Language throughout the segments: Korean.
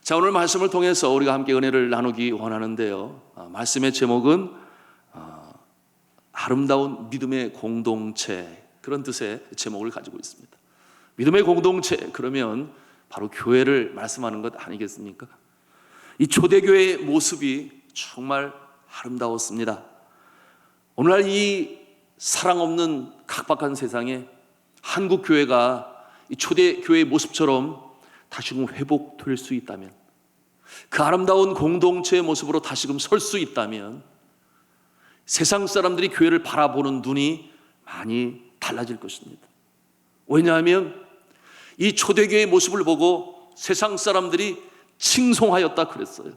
자, 오늘 말씀을 통해서 우리가 함께 은혜를 나누기 원하는데요. 말씀의 제목은 아름다운 믿음의 공동체, 그런 뜻의 제목을 가지고 있습니다. 믿음의 공동체, 그러면 바로 교회를 말씀하는 것 아니겠습니까? 이 초대교회의 모습이 정말 아름다웠습니다. 오늘날 이 사랑 없는 각박한 세상에 한국 교회가 이 초대교회의 모습처럼 다시금 회복될 수 있다면, 그 아름다운 공동체의 모습으로 다시금 설 수 있다면 세상 사람들이 교회를 바라보는 눈이 많이 달라질 것입니다. 왜냐하면 이 초대교회의 모습을 보고 세상 사람들이 칭송하였다 그랬어요.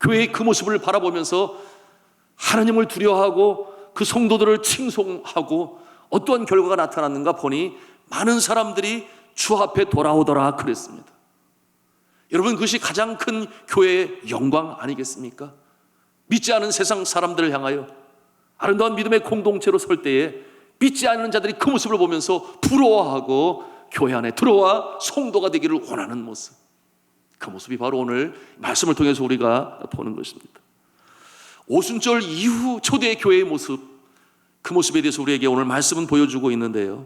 교회의 그 모습을 바라보면서 하나님을 두려워하고 그 성도들을 칭송하고 어떠한 결과가 나타났는가 보니 많은 사람들이 주 앞에 돌아오더라 그랬습니다. 여러분, 그것이 가장 큰 교회의 영광 아니겠습니까? 믿지 않은 세상 사람들을 향하여 아름다운 믿음의 공동체로 설 때에 믿지 않는 자들이 그 모습을 보면서 부러워하고 교회 안에 들어와 성도가 되기를 원하는 모습, 그 모습이 바로 오늘 말씀을 통해서 우리가 보는 것입니다. 오순절 이후 초대 교회의 모습, 그 모습에 대해서 우리에게 오늘 말씀은 보여주고 있는데요,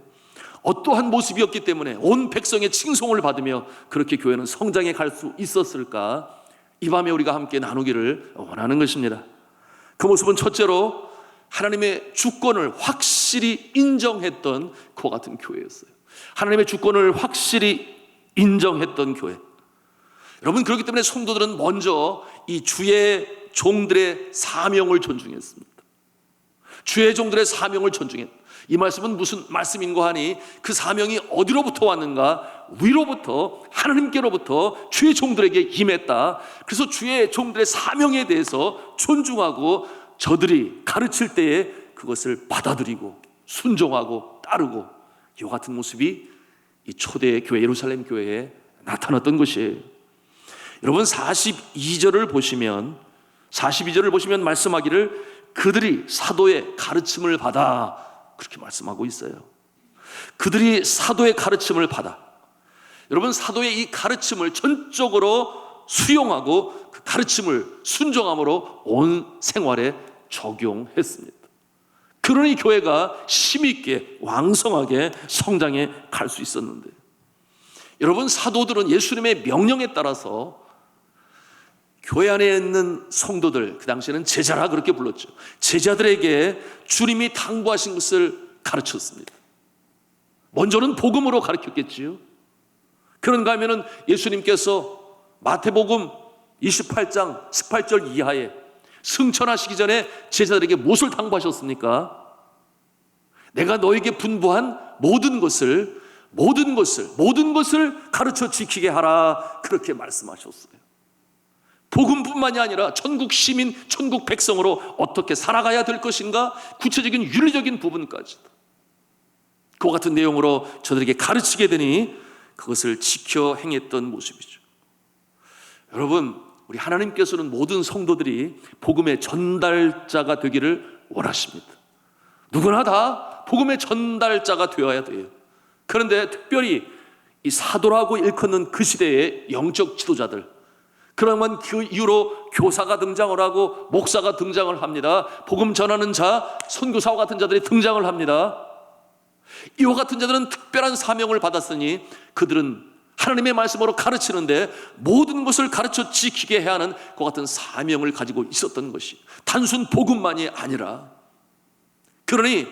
어떠한 모습이었기 때문에 온 백성의 칭송을 받으며 그렇게 교회는 성장해 갈 수 있었을까? 이 밤에 우리가 함께 나누기를 원하는 것입니다. 그 모습은 첫째로 하나님의 주권을 확실히 인정했던 그와 같은 교회였어요. 하나님의 주권을 확실히 인정했던 교회. 여러분, 그렇기 때문에 성도들은 먼저 이 주의 종들의 사명을 존중했습니다. 주의 종들의 사명을 존중했다. 이 말씀은 무슨 말씀인가 하니, 그 사명이 어디로부터 왔는가? 위로부터, 하나님께로부터 주의 종들에게 임했다. 그래서 주의 종들의 사명에 대해서 존중하고 저들이 가르칠 때에 그것을 받아들이고 순종하고 따르고, 이와 같은 모습이 이 초대 교회, 예루살렘 교회에 나타났던 것이에요. 여러분, 42절을 보시면 말씀하기를 그들이 사도의 가르침을 받아, 그렇게 말씀하고 있어요. 그들이 사도의 가르침을 받아. 여러분, 사도의 이 가르침을 전적으로 수용하고 그 가르침을 순종함으로 온 생활에 적용했습니다. 그러니 교회가 힘있게 왕성하게 성장해 갈 수 있었는데, 여러분, 사도들은 예수님의 명령에 따라서 교회 안에 있는 성도들, 그 당시에는 제자라 그렇게 불렀죠. 제자들에게 주님이 당부하신 것을 가르쳤습니다. 먼저는 복음으로 가르쳤겠지요. 그런가 하면은 예수님께서 마태복음 28장 18절 이하에 승천하시기 전에 제자들에게 무엇을 당부하셨습니까? 내가 너에게 분부한 모든 것을 가르쳐 지키게 하라, 그렇게 말씀하셨어요. 복음뿐만이 아니라 천국 시민, 천국 백성으로 어떻게 살아가야 될 것인가, 구체적인 윤리적인 부분까지도 그와 같은 내용으로 저들에게 가르치게 되니 그것을 지켜 행했던 모습이죠. 여러분, 우리 하나님께서는 모든 성도들이 복음의 전달자가 되기를 원하십니다. 누구나 다 복음의 전달자가 되어야 돼요. 그런데 특별히 이 사도라고 일컫는 그 시대의 영적 지도자들, 그러면 그 이후로 교사가 등장을 하고 목사가 등장을 합니다. 복음 전하는 자, 선교사와 같은 자들이 등장을 합니다. 이와 같은 자들은 특별한 사명을 받았으니 그들은 하나님의 말씀으로 가르치는데 모든 것을 가르쳐 지키게 해야 하는 그 같은 사명을 가지고 있었던 것이 단순 복음만이 아니라, 그러니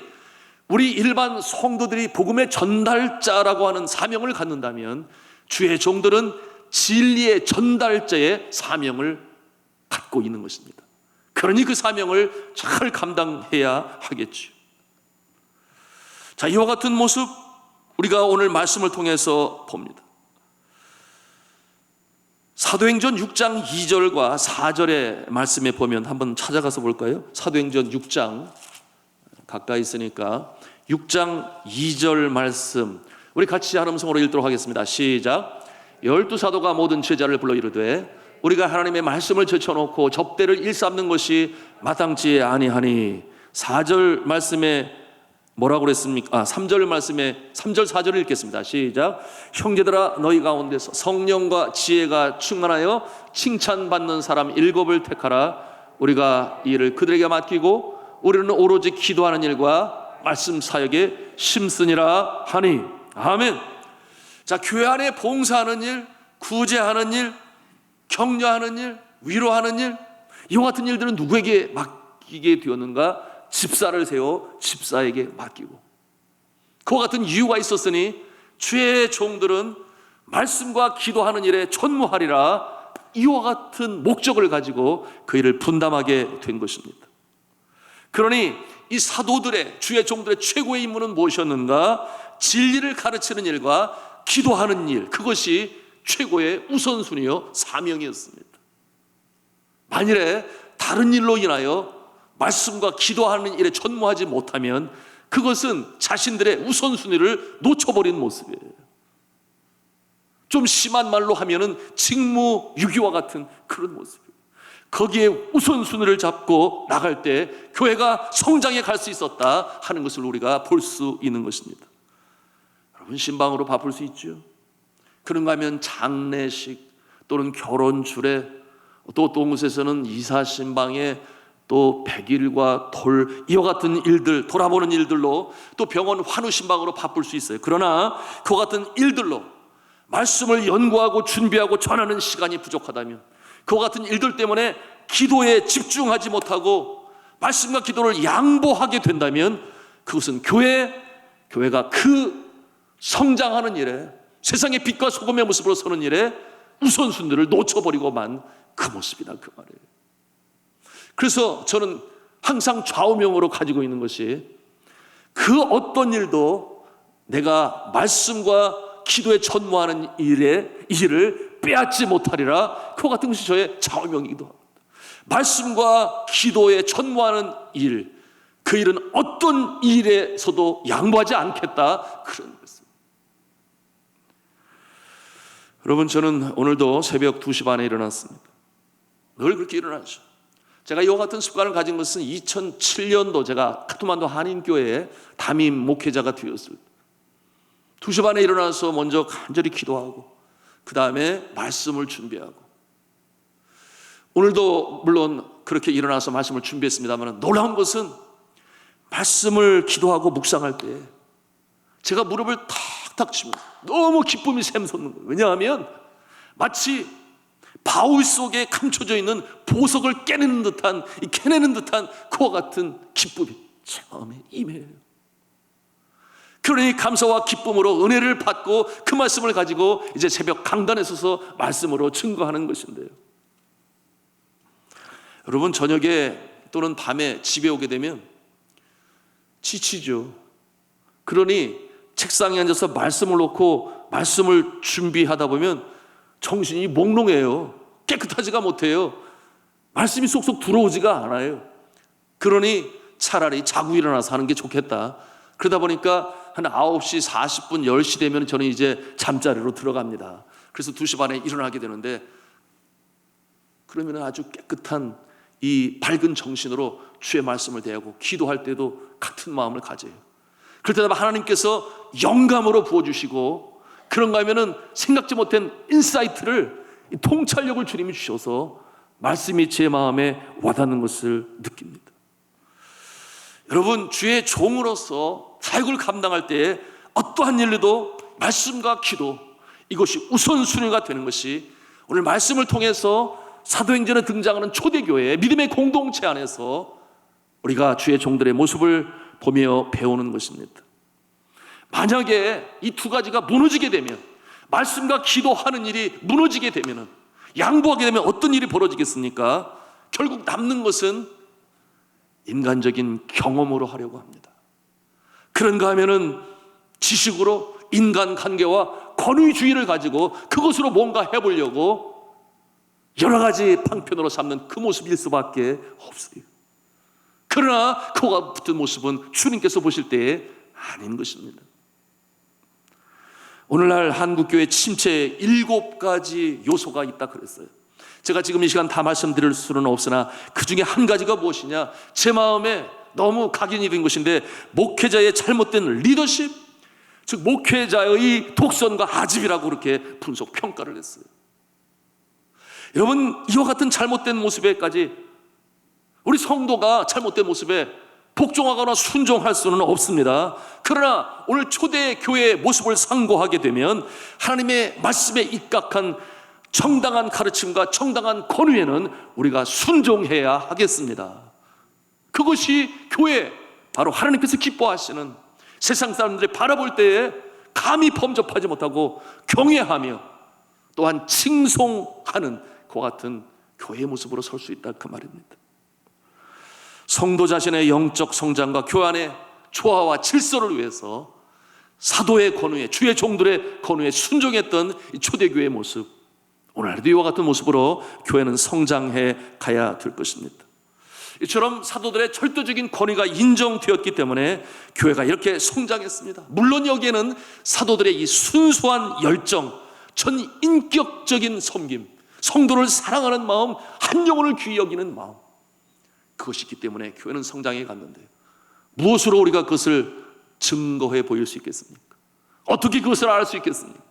우리 일반 성도들이 복음의 전달자라고 하는 사명을 갖는다면 주의 종들은 진리의 전달자의 사명을 갖고 있는 것입니다. 그러니 그 사명을 잘 감당해야 하겠죠. 자, 이와 같은 모습 우리가 오늘 말씀을 통해서 봅니다. 사도행전 6장 2절과 4절의 말씀에 보면 한번 찾아가서 볼까요? 사도행전 6장, 가까이 있으니까 6장 2절 말씀 우리 같이 한음성으로 읽도록 하겠습니다. 시작. 12사도가 모든 제자를 불러 이르되 우리가 하나님의 말씀을 제쳐놓고 접대를 일삼는 것이 마땅치 아니하니. 4절 말씀에 뭐라고 그랬습니까? 3절 말씀에 3절 4절을 읽겠습니다. 시작. 형제들아 너희 가운데서 성령과 지혜가 충만하여 칭찬받는 사람 7을 택하라. 우리가 이 일을 그들에게 맡기고 우리는 오로지 기도하는 일과 말씀 사역에 심쓰니라 하니. 아멘. 자, 교회 안에 봉사하는 일, 구제하는 일, 격려하는 일, 위로하는 일, 이와 같은 일들은 누구에게 맡기게 되었는가? 집사를 세워 집사에게 맡기고, 그와 같은 이유가 있었으니 주의 종들은 말씀과 기도하는 일에 전무하리라. 이와 같은 목적을 가지고 그 일을 분담하게 된 것입니다. 그러니 이 사도들의, 주의 종들의 최고의 임무는 무엇이었는가? 진리를 가르치는 일과 기도하는 일, 그것이 최고의 우선순위요 사명이었습니다. 만일에 다른 일로 인하여 말씀과 기도하는 일에 전무하지 못하면 그것은 자신들의 우선순위를 놓쳐버린 모습이에요. 좀 심한 말로 하면은 직무유기와 같은 그런 모습이에요. 거기에 우선순위를 잡고 나갈 때 교회가 성장해 갈 수 있었다 하는 것을 우리가 볼 수 있는 것입니다. 여러분, 신방으로 바쁠 수 있죠. 그런가 하면 장례식 또는 결혼 주례, 또 어떤 곳에서는 이사 신방에 또 백일과 돌, 이와 같은 일들, 돌아보는 일들로, 또 병원 환우 신방으로 바쁠 수 있어요. 그러나 그와 같은 일들로 말씀을 연구하고 준비하고 전하는 시간이 부족하다면, 그와 같은 일들 때문에 기도에 집중하지 못하고 말씀과 기도를 양보하게 된다면 그것은 교회가 그 성장하는 일에, 세상의 빛과 소금의 모습으로 서는 일에 우선순위를 놓쳐버리고만 그 모습이다, 그 말이에요. 그래서 저는 항상 좌우명으로 가지고 있는 것이, 그 어떤 일도 내가 말씀과 기도에 전무하는 일을 빼앗지 못하리라. 그와 같은 것이 저의 좌우명이기도 합니다. 말씀과 기도에 전무하는 일, 그 일은 어떤 일에서도 양보하지 않겠다, 그런 것입니다. 여러분, 저는 오늘도 새벽 2시 반에 일어났습니다. 늘 그렇게 일어나죠. 제가 이와 같은 습관을 가진 것은 2007년도 제가 카트만두 한인교회에 담임 목회자가 되었을 때 2시 반에 일어나서 먼저 간절히 기도하고 그 다음에 말씀을 준비하고, 오늘도 물론 그렇게 일어나서 말씀을 준비했습니다만 놀라운 것은 말씀을 기도하고 묵상할 때 제가 무릎을 탁탁 치면서 너무 기쁨이 샘솟는 거예요. 왜냐하면 마치 바울 속에 감춰져 있는 보석을 캐내는 듯한 그와 같은 기쁨이 처음에 임해요. 그러니 감사와 기쁨으로 은혜를 받고 그 말씀을 가지고 이제 새벽 강단에 서서 말씀으로 증거하는 것인데요. 여러분, 저녁에 또는 밤에 집에 오게 되면 지치죠. 그러니 책상에 앉아서 말씀을 놓고 말씀을 준비하다 보면 정신이 몽롱해요. 깨끗하지가 못해요. 말씀이 쏙쏙 들어오지가 않아요. 그러니 차라리 자고 일어나서 하는 게 좋겠다. 그러다 보니까 한 9시 40분, 10시 되면 저는 이제 잠자리로 들어갑니다. 그래서 2시 반에 일어나게 되는데, 그러면 아주 깨끗한 이 밝은 정신으로 주의 말씀을 대하고 기도할 때도 같은 마음을 가져요. 그럴 때마다 하나님께서 영감으로 부어주시고, 그런가 하면은 생각지 못한 인사이트를, 통찰력을 주님이 주셔서 말씀이 제 마음에 와닿는 것을 느낍니다. 여러분, 주의 종으로서 사역을 감당할 때에 어떠한 일도 말씀과 기도, 이것이 우선순위가 되는 것이 오늘 말씀을 통해서 사도행전에 등장하는 초대교회, 믿음의 공동체 안에서 우리가 주의 종들의 모습을 보며 배우는 것입니다. 만약에 이 두 가지가 무너지게 되면, 말씀과 기도하는 일이 무너지게 되면, 양보하게 되면 어떤 일이 벌어지겠습니까? 결국 남는 것은 인간적인 경험으로 하려고 합니다. 그런가 하면은 지식으로 인간관계와 권위주의를 가지고 그것으로 뭔가 해보려고 여러 가지 방편으로 삼는 그 모습일 수밖에 없어요. 그러나 그와 같은 모습은 주님께서 보실 때에 아닌 것입니다. 오늘날 한국교회 침체에 7가지 요소가 있다 그랬어요. 제가 지금 이 시간 다 말씀드릴 수는 없으나 그 중에 한 가지가 무엇이냐, 제 마음에 너무 각인이 된 것인데, 목회자의 잘못된 리더십, 즉 목회자의 독선과 아집이라고 그렇게 분석 평가를 했어요. 여러분, 이와 같은 잘못된 모습에까지 우리 성도가 잘못된 모습에 복종하거나 순종할 수는 없습니다. 그러나 오늘 초대 교회의 모습을 상고하게 되면 하나님의 말씀에 입각한 정당한 가르침과 정당한 권위에는 우리가 순종해야 하겠습니다. 그것이 교회, 바로 하나님께서 기뻐하시는, 세상 사람들이 바라볼 때에 감히 범접하지 못하고 경외하며 또한 칭송하는 그와 같은 교회의 모습으로 설 수 있다, 그 말입니다. 성도 자신의 영적 성장과 교회 안의 조화와 질서를 위해서 사도의 권위에, 주의 종들의 권위에 순종했던 이 초대교회의 모습, 오늘도 이와 같은 모습으로 교회는 성장해 가야 될 것입니다. 이처럼 사도들의 절도적인 권위가 인정되었기 때문에 교회가 이렇게 성장했습니다. 물론 여기에는 사도들의 이 순수한 열정, 전인격적인 섬김, 성도를 사랑하는 마음, 한 영혼을 귀히 여기는 마음, 그것이 있기 때문에 교회는 성장해 갔는데요. 무엇으로 우리가 그것을 증거해 보일 수 있겠습니까? 어떻게 그것을 알 수 있겠습니까?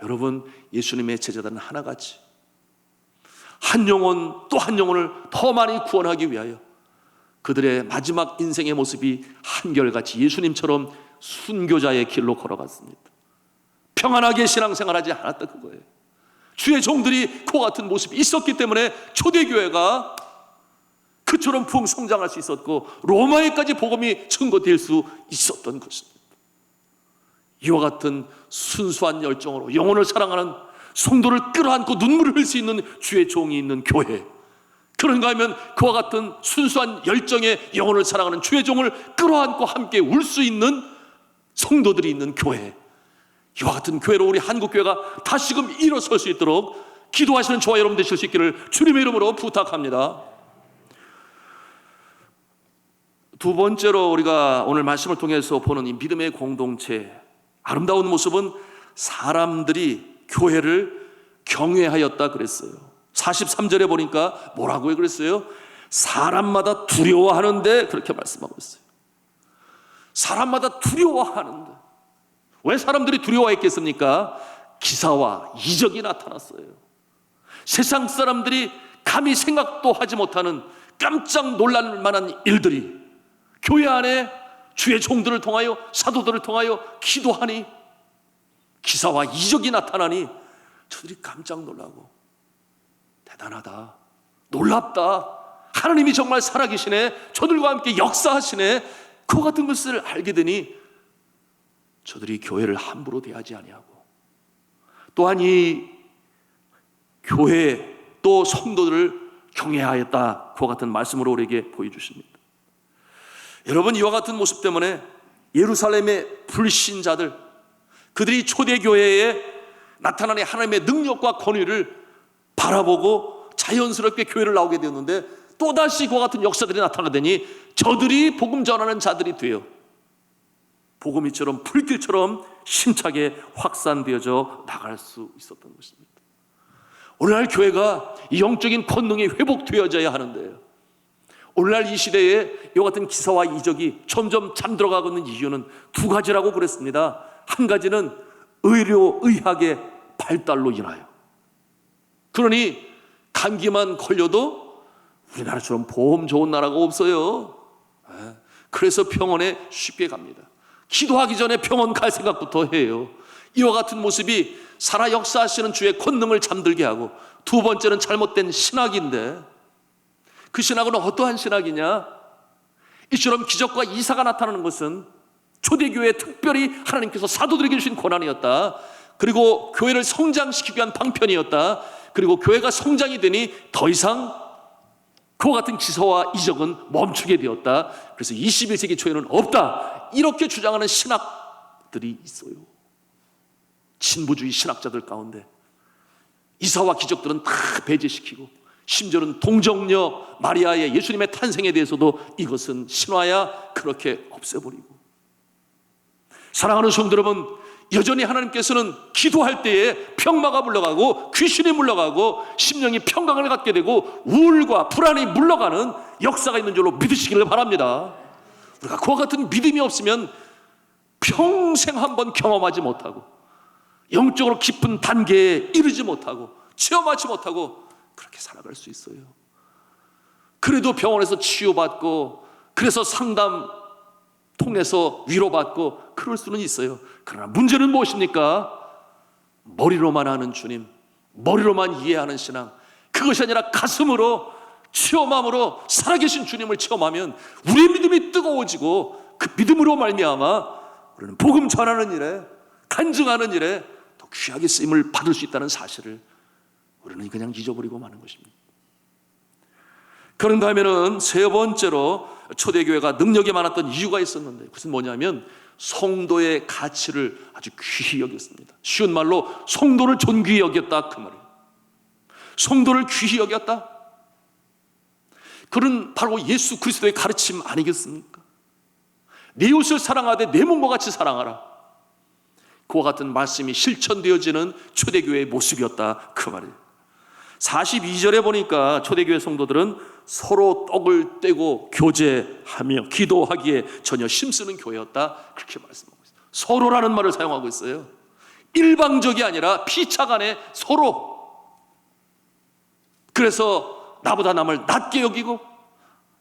여러분, 예수님의 제자들은 하나같이 한 영혼 또 한 영혼을 더 많이 구원하기 위하여 그들의 마지막 인생의 모습이 한결같이 예수님처럼 순교자의 길로 걸어갔습니다. 평안하게 신앙생활하지 않았다, 그거예요. 주의 종들이 그와 같은 모습이 있었기 때문에 초대교회가 그처럼 부흥 성장할 수 있었고 로마에까지 복음이 증거될 수 있었던 것입니다. 이와 같은 순수한 열정으로 영혼을 사랑하는, 성도를 끌어안고 눈물을 흘릴 수 있는 주의 종이 있는 교회, 그런가 하면 그와 같은 순수한 열정의 영혼을 사랑하는 주의 종을 끌어안고 함께 울 수 있는 성도들이 있는 교회, 이와 같은 교회로 우리 한국교회가 다시금 일어설 수 있도록 기도하시는 저와 여러분 되실 수 있기를 주님의 이름으로 부탁합니다. 두 번째로 우리가 오늘 말씀을 통해서 보는 이 믿음의 공동체, 아름다운 모습은 사람들이 교회를 경외하였다 그랬어요. 43절에 보니까 뭐라고 그랬어요? 사람마다 두려워하는데, 그렇게 말씀하고 있어요. 사람마다 두려워하는데. 왜 사람들이 두려워했겠습니까? 기사와 이적이 나타났어요. 세상 사람들이 감히 생각도 하지 못하는 깜짝 놀랄 만한 일들이 교회 안에 주의 종들을 통하여, 사도들을 통하여 기도하니 기사와 이적이 나타나니 저들이 깜짝 놀라고, 대단하다, 놀랍다, 하나님이 정말 살아계시네, 저들과 함께 역사하시네, 그 같은 것을 알게 되니 저들이 교회를 함부로 대하지 아니하고, 또한 이 교회 또 성도들을 경외하였다, 그 같은 말씀으로 우리에게 보여주십니다. 여러분, 이와 같은 모습 때문에 예루살렘의 불신자들, 그들이 초대교회에 나타나는 하나님의 능력과 권위를 바라보고 자연스럽게 교회를 나오게 되었는데, 또다시 그와 같은 역사들이 나타나더니 저들이 복음 전하는 자들이 되어 복음이처럼 불길처럼 힘차게 확산되어져 나갈 수 있었던 것입니다. 오늘날 교회가 이 영적인 권능이 회복되어져야 하는데요, 오늘날 이 시대에 이와 같은 기사와 이적이 점점 잠들어가고 있는 이유는 두 가지라고 그랬습니다. 한 가지는 의학의 발달로 인하여, 그러니 감기만 걸려도 우리나라처럼 보험 좋은 나라가 없어요. 그래서 병원에 쉽게 갑니다. 기도하기 전에 병원 갈 생각부터 해요. 이와 같은 모습이 살아 역사하시는 주의 권능을 잠들게 하고, 두 번째는 잘못된 신학인데, 그 신학은 어떠한 신학이냐? 이처럼 기적과 이사가 나타나는 것은 초대교회에 특별히 하나님께서 사도들에게 주신 권한이었다. 그리고 교회를 성장시키기 위한 방편이었다. 그리고 교회가 성장이 되니 더 이상 그와 같은 기사와 이적은 멈추게 되었다. 그래서 21세기 초에는 없다, 이렇게 주장하는 신학들이 있어요. 진보주의 신학자들 가운데 이사와 기적들은 다 배제시키고, 심지어는 동정녀 마리아의 예수님의 탄생에 대해서도 이것은 신화야, 그렇게 없애버리고, 사랑하는 성도 여러분, 여전히 하나님께서는 기도할 때에 병마가 물러가고 귀신이 물러가고 심령이 평강을 갖게 되고 우울과 불안이 물러가는 역사가 있는 줄로 믿으시기를 바랍니다. 우리가 그와 같은 믿음이 없으면 평생 한번 경험하지 못하고 영적으로 깊은 단계에 이르지 못하고 체험하지 못하고 그렇게 살아갈 수 있어요. 그래도 병원에서 치유받고 그래서 상담 통해서 위로받고 그럴 수는 있어요. 그러나 문제는 무엇입니까? 머리로만 아는 주님, 머리로만 이해하는 신앙, 그것이 아니라 가슴으로 체험함으로 살아계신 주님을 체험하면 우리의 믿음이 뜨거워지고 그 믿음으로 말미암아 우리는 복음 전하는 일에, 간증하는 일에 더 귀하게 쓰임을 받을 수 있다는 사실을 우리는 그냥 잊어버리고 마는 것입니다. 그런가 하면은 세 번째로 초대교회가 능력이 많았던 이유가 있었는데, 그것은 뭐냐면 성도의 가치를 아주 귀히 여겼습니다. 쉬운 말로 성도를 존귀히 여겼다, 그 말이에요. 성도를 귀히 여겼다. 그런 바로 예수 그리스도의 가르침 아니겠습니까? 내 이웃을 사랑하되 내 몸과 같이 사랑하라. 그와 같은 말씀이 실천되어지는 초대교회의 모습이었다, 그 말이에요. 42절에 보니까 초대교회 성도들은 서로 떡을 떼고 교제하며 기도하기에 전혀 힘쓰는 교회였다, 그렇게 말씀하고 있어요. 서로라는 말을 사용하고 있어요. 일방적이 아니라 피차간에 서로. 그래서 나보다 남을 낮게 여기고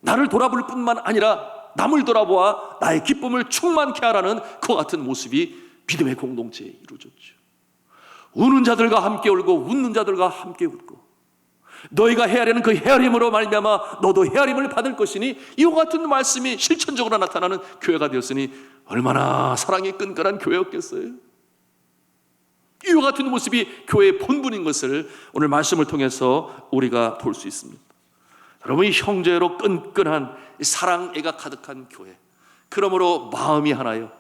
나를 돌아볼 뿐만 아니라 남을 돌아보아 나의 기쁨을 충만케 하라는 그와 같은 모습이 믿음의 공동체에 이루어졌죠. 우는 자들과 함께 울고 웃는 자들과 함께 웃고 너희가 헤아리는 그 헤아림으로 말미암아 너도 헤아림을 받을 것이니, 이와 같은 말씀이 실천적으로 나타나는 교회가 되었으니 얼마나 사랑이 끈끈한 교회였겠어요. 이와 같은 모습이 교회의 본분인 것을 오늘 말씀을 통해서 우리가 볼 수 있습니다. 여러분, 이 형제로 끈끈한 사랑애가 가득한 교회, 그러므로 마음이 하나요.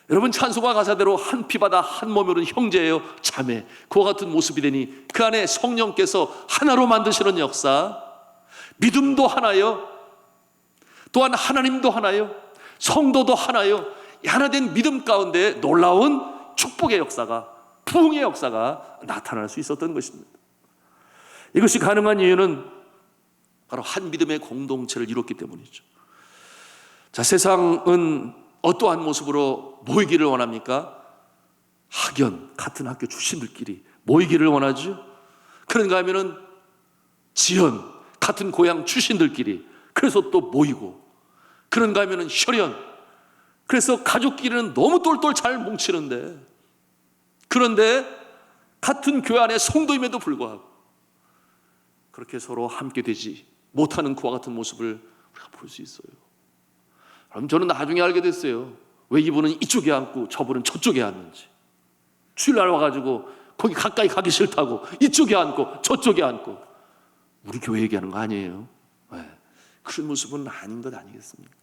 여러분, 찬송가 가사대로 한 피바다 한 몸으로는 형제예요, 자매. 그와 같은 모습이 되니 그 안에 성령께서 하나로 만드시는 역사, 믿음도 하나요, 또한 하나님도 하나요, 성도도 하나요. 하나된 믿음 가운데 놀라운 축복의 역사가, 부흥의 역사가 나타날 수 있었던 것입니다. 이것이 가능한 이유는 바로 한 믿음의 공동체를 이뤘기 때문이죠. 자, 세상은 어떠한 모습으로 모이기를 원합니까? 학연, 같은 학교 출신들끼리 모이기를 원하죠. 그런가 하면은 지연, 같은 고향 출신들끼리 그래서 또 모이고, 그런가 하면은 혈연, 그래서 가족끼리는 너무 똘똘 잘 뭉치는데, 그런데 같은 교회 안에 성도임에도 불구하고 그렇게 서로 함께 되지 못하는 그와 같은 모습을 우리가 볼 수 있어요. 그럼 저는 나중에 알게 됐어요. 왜 이분은 이쪽에 앉고 저분은 저쪽에 앉는지. 주일날 와가지고 거기 가까이 가기 싫다고 이쪽에 앉고 저쪽에 앉고. 우리 교회 얘기하는 거 아니에요. 네. 그런 모습은 아닌 것 아니겠습니까?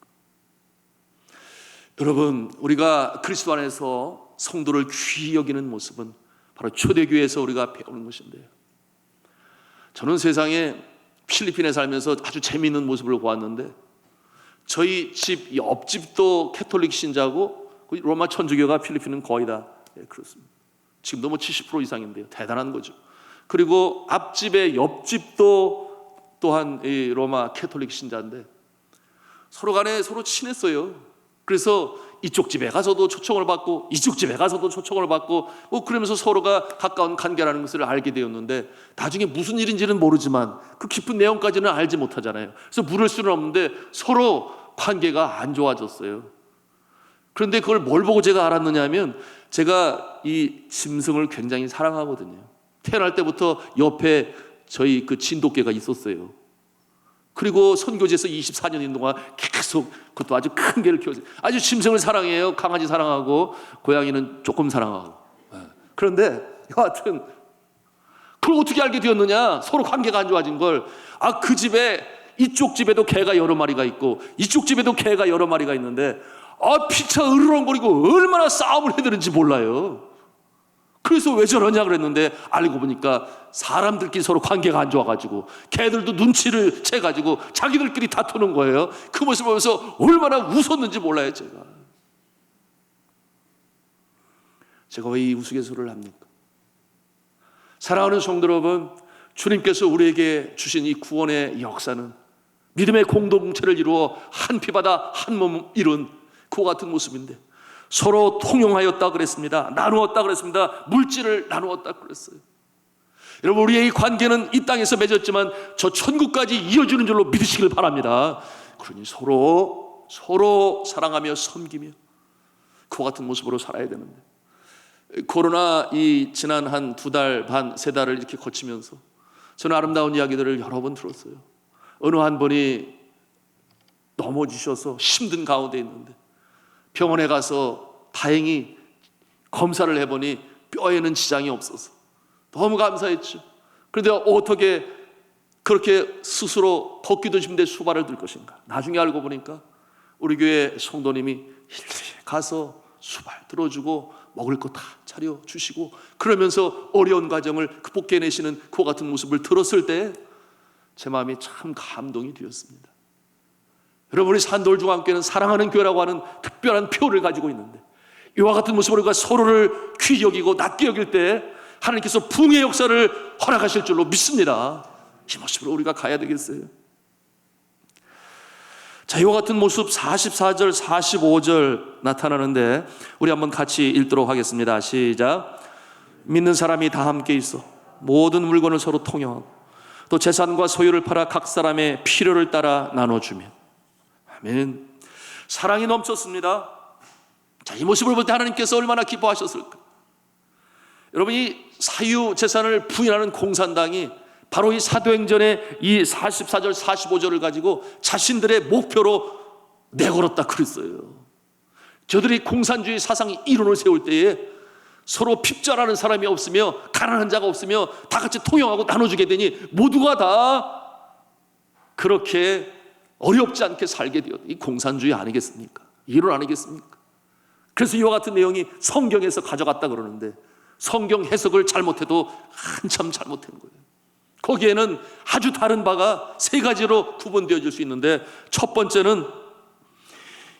여러분, 우리가 그리스도 안에서 성도를 귀히 여기는 모습은 바로 초대교회에서 우리가 배우는 것인데요. 저는 세상에 필리핀에 살면서 아주 재미있는 모습을 보았는데, 저희 집 옆집도 캐톨릭 신자고 로마 천주교가 필리핀은 거의 다 그렇습니다. 지금도 뭐 70% 이상인데요. 대단한 거죠. 그리고 앞집의 옆집도 또한 이 로마 캐톨릭 신자인데 서로 간에 서로 친했어요. 그래서 이쪽 집에 가서도 초청을 받고 이쪽 집에 가서도 초청을 받고 그러면서 서로가 가까운 관계라는 것을 알게 되었는데, 나중에 무슨 일인지는 모르지만 그 깊은 내용까지는 알지 못하잖아요. 그래서 물을 수는 없는데 서로 관계가 안 좋아졌어요. 그런데 그걸 뭘 보고 제가 알았느냐 하면, 제가 이 짐승을 굉장히 사랑하거든요. 태어날 때부터 옆에 저희 그 진돗개가 있었어요. 그리고 선교지에서 24년인 동안 계속 그것도 아주 큰 개를 키웠어요. 아주 짐승을 사랑해요. 강아지 사랑하고 고양이는 조금 사랑하고. 그런데 여하튼 그걸 어떻게 알게 되었느냐, 서로 관계가 안 좋아진 걸. 그 집에, 이쪽 집에도 개가 여러 마리가 있고 이쪽 집에도 개가 여러 마리가 있는데 피차 으르렁거리고 얼마나 싸움을 해대는지 몰라요. 그래서 왜 저러냐 그랬는데 알고 보니까 사람들끼리 서로 관계가 안 좋아가지고 개들도 눈치를 채가지고 자기들끼리 다투는 거예요. 그 모습을 보면서 얼마나 웃었는지 몰라요. 제가 왜 이 우스갯소리를 합니까? 사랑하는 성도 여러분, 주님께서 우리에게 주신 이 구원의 역사는 믿음의 공동체를 이루어 한 피바다 한 몸 이룬 그와 같은 모습인데, 서로 통용하였다 그랬습니다. 나누었다 그랬습니다. 물질을 나누었다 그랬어요. 여러분, 우리의 이 관계는 이 땅에서 맺었지만 저 천국까지 이어지는 줄로 믿으시길 바랍니다. 그러니 서로 사랑하며 섬기며 그와 같은 모습으로 살아야 되는데, 코로나 이 지난 한 2달 반, 3달을 이렇게 거치면서 저는 아름다운 이야기들을 여러 번 들었어요. 어느 한 분이 넘어지셔서 힘든 가운데 있는데 병원에 가서 다행히 검사를 해보니 뼈에는 지장이 없어서 너무 감사했죠. 그런데 어떻게 그렇게 스스로 걷기도 힘든데 수발을 들 것인가. 나중에 알고 보니까 우리 교회 성도님이 일일이 가서 수발 들어주고 먹을 거 다 차려주시고 그러면서 어려운 과정을 극복해내시는 그와 같은 모습을 들었을 때 제 마음이 참 감동이 되었습니다. 여러분이 산돌중앙교회는 사랑하는 교회라고 하는 특별한 표를 가지고 있는데, 이와 같은 모습으로 우리가 서로를 귀히 여기고 낮게 여길 때 하나님께서 부흥의 역사를 허락하실 줄로 믿습니다. 이 모습으로 우리가 가야 되겠어요. 자, 이와 같은 모습 44절 45절 나타나는데 우리 한번 같이 읽도록 하겠습니다. 시작. 믿는 사람이 다 함께 있어 모든 물건을 서로 통용하고 또 재산과 소유를 팔아 각 사람의 필요를 따라 나눠주면. 아멘. 사랑이 넘쳤습니다. 자, 이 모습을 볼 때 하나님께서 얼마나 기뻐하셨을까. 여러분, 이 사유 재산을 부인하는 공산당이 바로 이 사도행전의 이 44절 45절을 가지고 자신들의 목표로 내걸었다 그랬어요. 저들이 공산주의 사상이 이론을 세울 때에 서로 핍절하는 사람이 없으며 가난한 자가 없으며 다 같이 통용하고 나눠주게 되니 모두가 다 그렇게 어렵지 않게 살게 되었다. 이 공산주의 아니겠습니까? 이론 아니겠습니까? 그래서 이와 같은 내용이 성경에서 가져갔다 그러는데 성경 해석을 잘못해도 한참 잘못한 거예요. 거기에는 아주 다른 바가 3가지로 구분되어질 수 있는데, 첫 번째는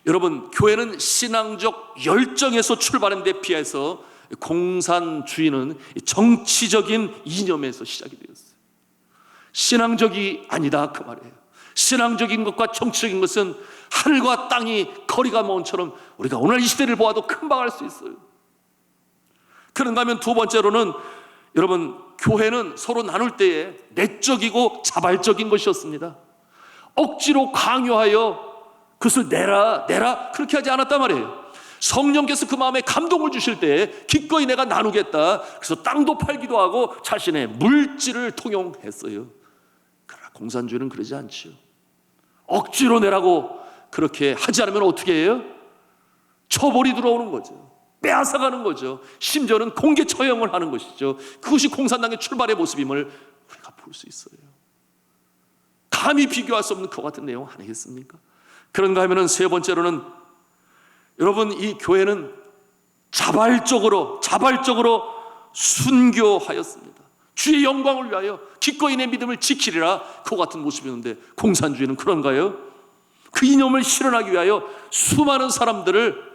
여러분, 교회는 신앙적 열정에서 출발한 데 비해서 공산주의는 정치적인 이념에서 시작이 되었어요. 신앙적이 아니다 그 말이에요. 신앙적인 것과 정치적인 것은 하늘과 땅이 거리가 먼처럼 우리가 오늘 이 시대를 보아도 금방 알 수 있어요. 그런가 하면 두 번째로는 여러분, 교회는 서로 나눌 때에 내적이고 자발적인 것이었습니다. 억지로 강요하여 그것을 내라 그렇게 하지 않았단 말이에요. 성령께서 그 마음에 감동을 주실 때 기꺼이 내가 나누겠다. 그래서 땅도 팔기도 하고 자신의 물질을 통용했어요. 그러나 공산주의는 그러지 않죠. 억지로 내라고 그렇게 하지 않으면 어떻게 해요? 처벌이 들어오는 거죠. 빼앗아가는 거죠. 심지어는 공개 처형을 하는 것이죠. 그것이 공산당의 출발의 모습임을 우리가 볼 수 있어요. 감히 비교할 수 없는 그와 같은 내용 아니겠습니까? 그런가 하면은 세 번째로는 여러분, 이 교회는 자발적으로 순교하였습니다. 주의 영광을 위하여 기꺼이 내 믿음을 지키리라, 그와 같은 모습이었는데 공산주의는 그런가요? 그 이념을 실현하기 위하여 수많은 사람들을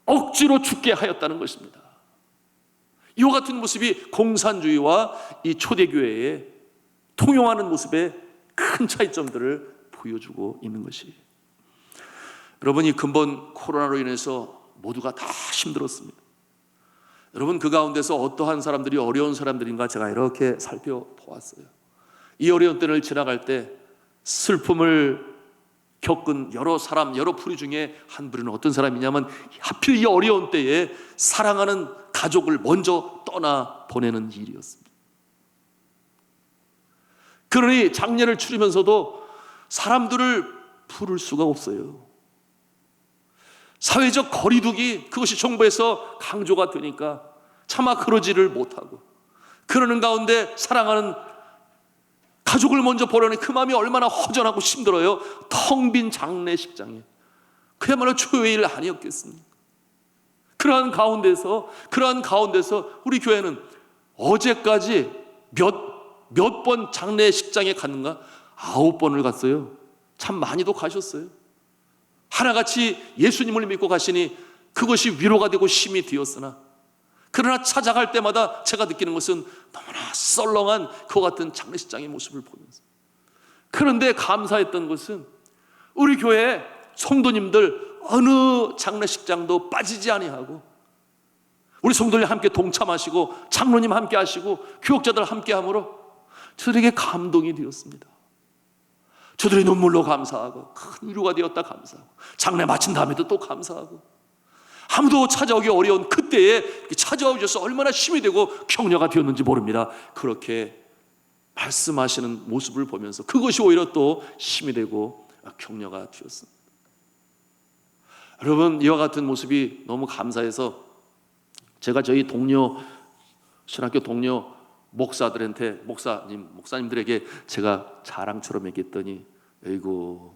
억지로 죽게 하였다는 것입니다. 이와 같은 모습이 공산주의와 이 초대교회의 통용하는 모습의 큰 차이점들을 보여주고 있는 것이에요. 여러분, 이 근본 코로나로 인해서 모두가 다 힘들었습니다. 여러분, 그 가운데서 어떠한 사람들이 어려운 사람들인가 제가 이렇게 살펴보았어요. 이 어려운 때를 지나갈 때 슬픔을 겪은 여러 사람, 여러 부류 중에 한 부류는 어떤 사람이냐면 하필 이 어려운 때에 사랑하는 가족을 먼저 떠나 보내는 일이었습니다. 그러니 장례를 치르면서도 사람들을 부를 수가 없어요. 사회적 거리두기, 그것이 정부에서 강조가 되니까 차마 그러지를 못하고, 그러는 가운데 사랑하는 가족을 먼저 보려니 그 마음이 얼마나 허전하고 힘들어요. 텅 빈 장례식장에 그야말로 초유의 일 아니었겠습니까? 그러한 가운데서 우리 교회는 어제까지 몇 번 장례식장에 갔는가? 9번을 갔어요. 참 많이도 가셨어요. 하나같이 예수님을 믿고 가시니 그것이 위로가 되고 힘이 되었으나, 그러나 찾아갈 때마다 제가 느끼는 것은 너무나 썰렁한 그와 같은 장례식장의 모습을 보면서 그런데 감사했던 것은 우리 교회 성도님들 어느 장례식장도 빠지지 아니하고 우리 성도님 함께 동참하시고 장로님 함께 하시고 교역자들 함께 함으로 저들에게 감동이 되었습니다. 저들의 눈물로 감사하고 큰 위로가 되었다 감사하고 장례 마친 다음에도 또 감사하고 아무도 찾아오기 어려운 그때에 찾아와 주셔서 얼마나 힘이 되고 격려가 되었는지 모릅니다. 그렇게 말씀하시는 모습을 보면서 그것이 오히려 또 힘이 되고 격려가 되었습니다. 여러분, 이와 같은 모습이 너무 감사해서 제가 저희 동료, 신학교 동료 목사들한테 목사님들에게 제가 자랑처럼 얘기했더니 에이구,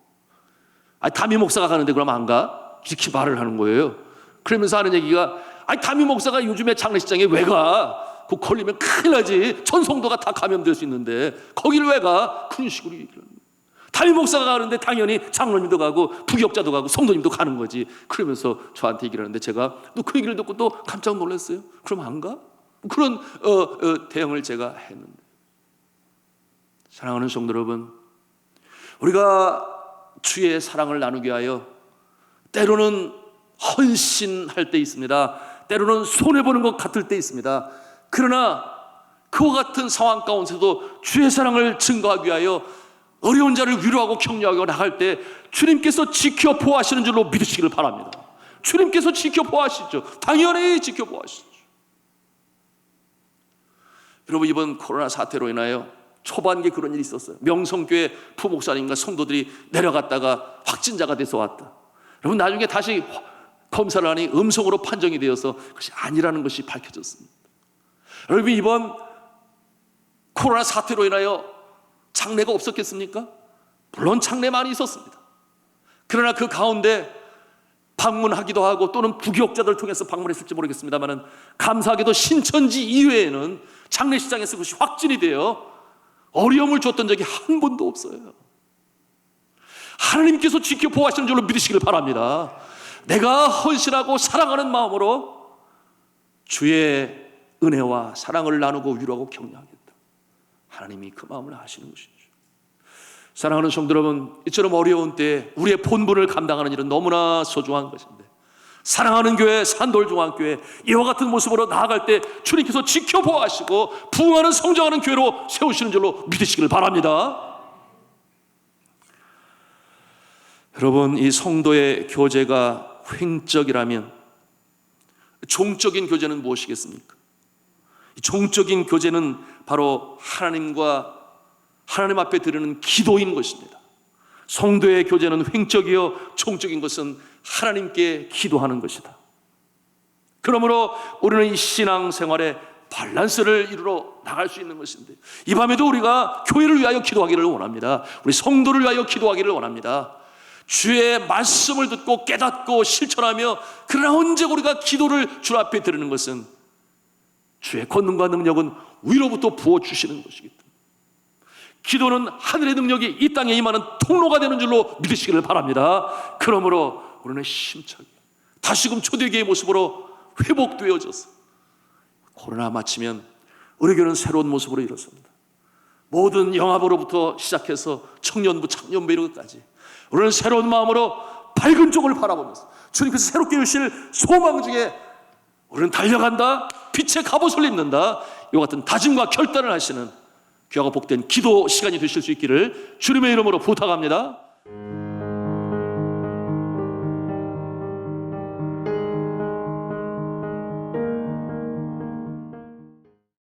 담임 목사가 가는데 그럼 안 가? 이렇게 말을 하는 거예요. 그러면서 하는 얘기가 담임 목사가 요즘에 장례식장에 왜 가? 그 걸리면 큰일 나지. 전 성도가 다 감염될 수 있는데 거기를 왜 가? 그런 식으로 얘기를 합니다. 담임 목사가 가는데 당연히 장로님도 가고 부교역자도 가고 성도님도 가는 거지. 그러면서 저한테 얘기를 하는데 제가 또 그 얘기를 듣고 또 깜짝 놀랐어요. 그럼 안 가? 그런 대응을 제가 했는데, 사랑하는 성도 여러분, 우리가 주의 사랑을 나누기 위하여 때로는 헌신할 때 있습니다. 때로는 손해보는 것 같을 때 있습니다. 그러나 그와 같은 상황 가운데서도 주의 사랑을 증거하기 위하여 어려운 자를 위로하고 격려하고 나갈 때 주님께서 지켜 보호하시는 줄로 믿으시기를 바랍니다. 주님께서 지켜 보호하시죠. 당연히 지켜 보호하시죠. 여러분, 이번 코로나 사태로 인하여 초반기에 그런 일이 있었어요. 명성교회 부목사님과 성도들이 내려갔다가 확진자가 돼서 왔다. 여러분, 나중에 다시 검사를 하니 음성으로 판정이 되어서 그것이 아니라는 것이 밝혀졌습니다. 여러분, 이번 코로나 사태로 인하여 장례가 없었겠습니까? 물론 장례 많이 있었습니다. 그러나 그 가운데 방문하기도 하고 또는 부교역자들을 통해서 방문했을지 모르겠습니다만 감사하게도 신천지 이외에는 장례식장에서 그것이 확진이 되어 어려움을 줬던 적이 한 번도 없어요. 하나님께서 지켜 보호하시는 줄로 믿으시길 바랍니다. 내가 헌신하고 사랑하는 마음으로 주의 은혜와 사랑을 나누고 위로하고 격려하겠다. 하나님이 그 마음을 아시는 것이죠. 사랑하는 성도 여러분, 이처럼 어려운 때에 우리의 본분을 감당하는 일은 너무나 소중한 것인데, 사랑하는 교회 산돌중앙교회 이와 같은 모습으로 나아갈 때 주님께서 지켜보아하시고 부흥하는 성장하는 교회로 세우시는 줄로 믿으시길 바랍니다. 여러분, 이 성도의 교제가 횡적이라면 종적인 교제는 무엇이겠습니까? 종적인 교제는 바로 하나님 앞에 드리는 기도인 것입니다. 성도의 교제는 횡적이요 종적인 것은 하나님께 기도하는 것이다. 그러므로 우리는 이 신앙생활에 밸런스를 이루러 나갈 수 있는 것인데, 이 밤에도 우리가 교회를 위하여 기도하기를 원합니다. 우리 성도를 위하여 기도하기를 원합니다. 주의 말씀을 듣고 깨닫고 실천하며, 그러나 언제 우리가 기도를 주 앞에 드리는 것은 주의 권능과 능력은 위로부터 부어주시는 것이기 때문에 기도는 하늘의 능력이 이 땅에 임하는 통로가 되는 줄로 믿으시기를 바랍니다. 그러므로 우리는 힘차게 다시금 초대교회의 모습으로 회복되어져서 코로나 마치면 우리 교회는 새로운 모습으로 일어섭니다. 모든 영합으로부터 시작해서 청년부, 창년부 이런것까지 우리는 새로운 마음으로 밝은 쪽을 바라보면서 주님께서 새롭게 주실 소망 중에 우리는 달려간다, 빛의 갑옷을 입는다, 이와 같은 다짐과 결단을 하시는 귀하고 복된 기도 시간이 되실 수 있기를 주님의 이름으로 부탁합니다.